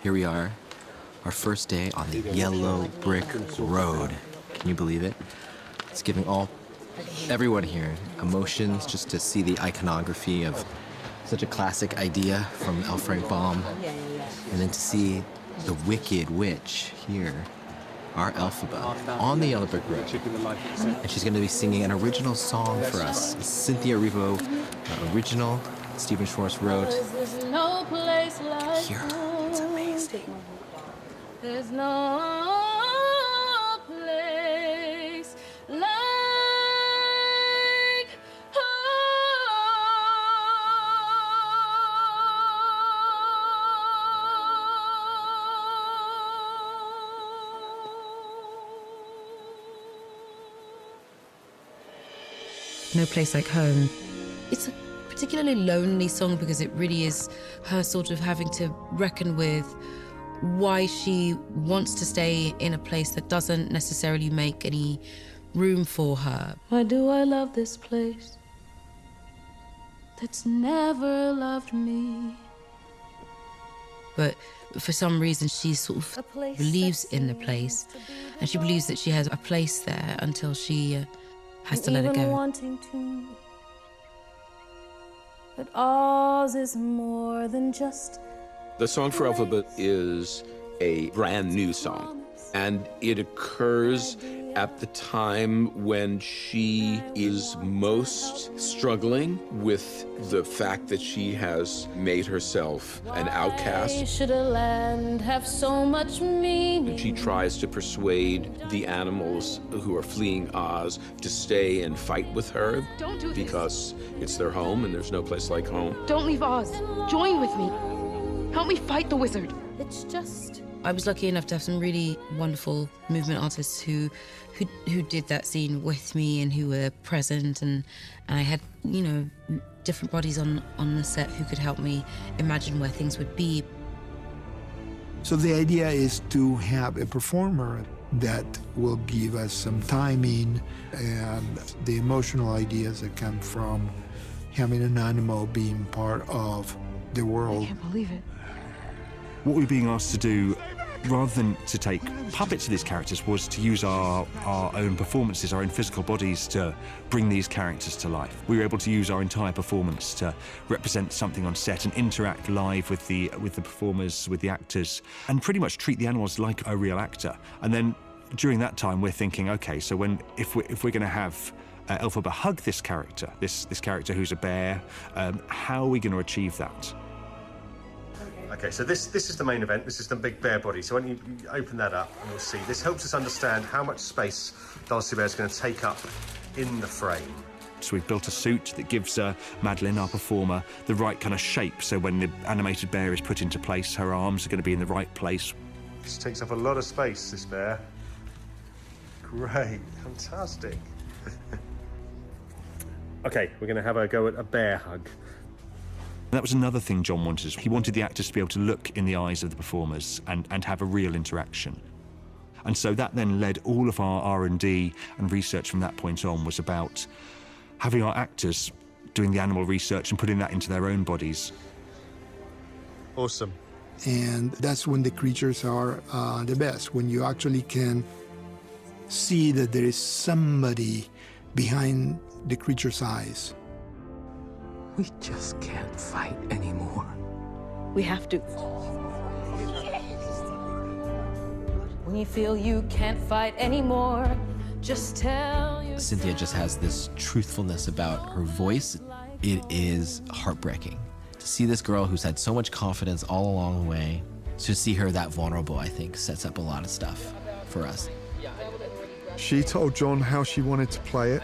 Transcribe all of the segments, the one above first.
Here we are, our first day on the yellow brick road. Can you believe it? It's giving everyone here emotions just to see the iconography of such a classic idea from L. Frank Baum. And then to see the Wicked Witch here, our Elphaba, on the yellow brick road. And she's going to be singing an original song for us. Cynthia Erivo, original, Stephen Schwartz wrote. Here, it's amazing. There's no place like No Place Like Home. It's a particularly lonely song because it really is her sort of having to reckon with why she wants to stay in a place that doesn't necessarily make any room for her. Why do I love this place that's never loved me? But for some reason, she sort of believes in the place, and she believes that she has a place there until she has to let it go. Wanting to, but ours is more than just. The Song for Elphaba is a brand new song, and it occurs at the time when she is most struggling with the fact that she has made herself an outcast. Should a land have so much meaning? And she tries to persuade the animals who are fleeing Oz to stay and fight with her. Don't do this. Because it's their home and there's no place like home. Don't leave Oz. Join with me. Help me fight the wizard. It's just. I was lucky enough to have some really wonderful movement artists who did that scene with me and who were present, and I had, you know, different bodies on the set who could help me imagine where things would be. So the idea is to have a performer that will give us some timing and the emotional ideas that come from having an animal being part of the world. I can't believe it. What we were being asked to do, rather than to take puppets of these characters, was to use our own performances, our own physical bodies, to bring these characters to life. We were able to use our entire performance to represent something on set and interact live with the performers, with the actors, and pretty much treat the animals like a real actor. And then during that time, we're thinking, okay, so if we're going to have Elphaba hug this character, this character who's a bear, how are we going to achieve that? Okay, so this is the main event. This is the big bear body. So when you open that up, and we'll see. This helps us understand how much space Dulcie Bear is going to take up in the frame. So we've built a suit that gives Madeline, our performer, the right kind of shape. So when the animated bear is put into place, her arms are going to be in the right place. This takes up a lot of space, this bear. Great, fantastic. Okay, we're going to have a go at a bear hug. That was another thing John wanted. He wanted the actors to be able to look in the eyes of the performers and have a real interaction. And so that then led all of our R&D and research from that point on was about having our actors doing the animal research and putting that into their own bodies. Awesome. And that's when the creatures are the best, when you actually can see that there is somebody behind the creature's eyes. We just can't fight anymore. We have to. When you feel you can't fight anymore, just tell yourself. Cynthia just has this truthfulness about her voice. It is heartbreaking. To see this girl who's had so much confidence all along the way, to see her that vulnerable, I think, sets up a lot of stuff for us. She told John how she wanted to play it,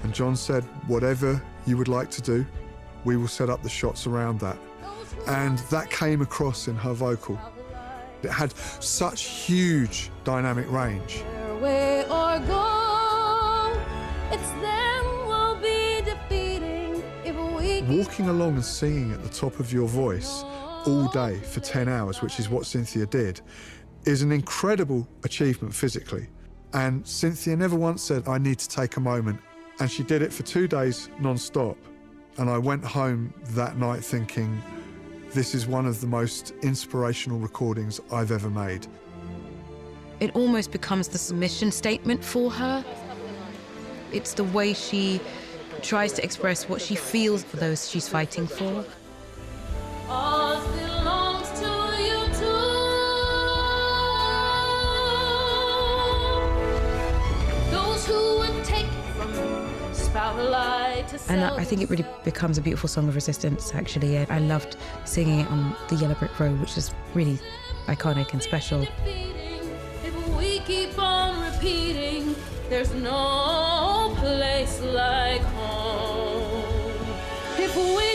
and John said, whatever you would like to do, we will set up the shots around that. And that came across in her vocal. It had such huge dynamic range. Way or go, it's them we'll be defeating if we Walking along and singing at the top of your voice all day for 10 hours, which is what Cynthia did, is an incredible achievement physically. And Cynthia never once said, I need to take a moment. And she did it for 2 days non-stop. And I went home that night thinking, This is one of the most inspirational recordings I've ever made. It almost becomes the mission statement for her. It's the way she tries to express what she feels for those she's fighting for. Ours belongs to you too. Those who would take it from you, spout a lie to And sell. I think it really becomes a beautiful song of resistance, actually. I loved singing it on the Yellow Brick Road, which is really iconic and special. If we keep on repeating, there's no place like home. If we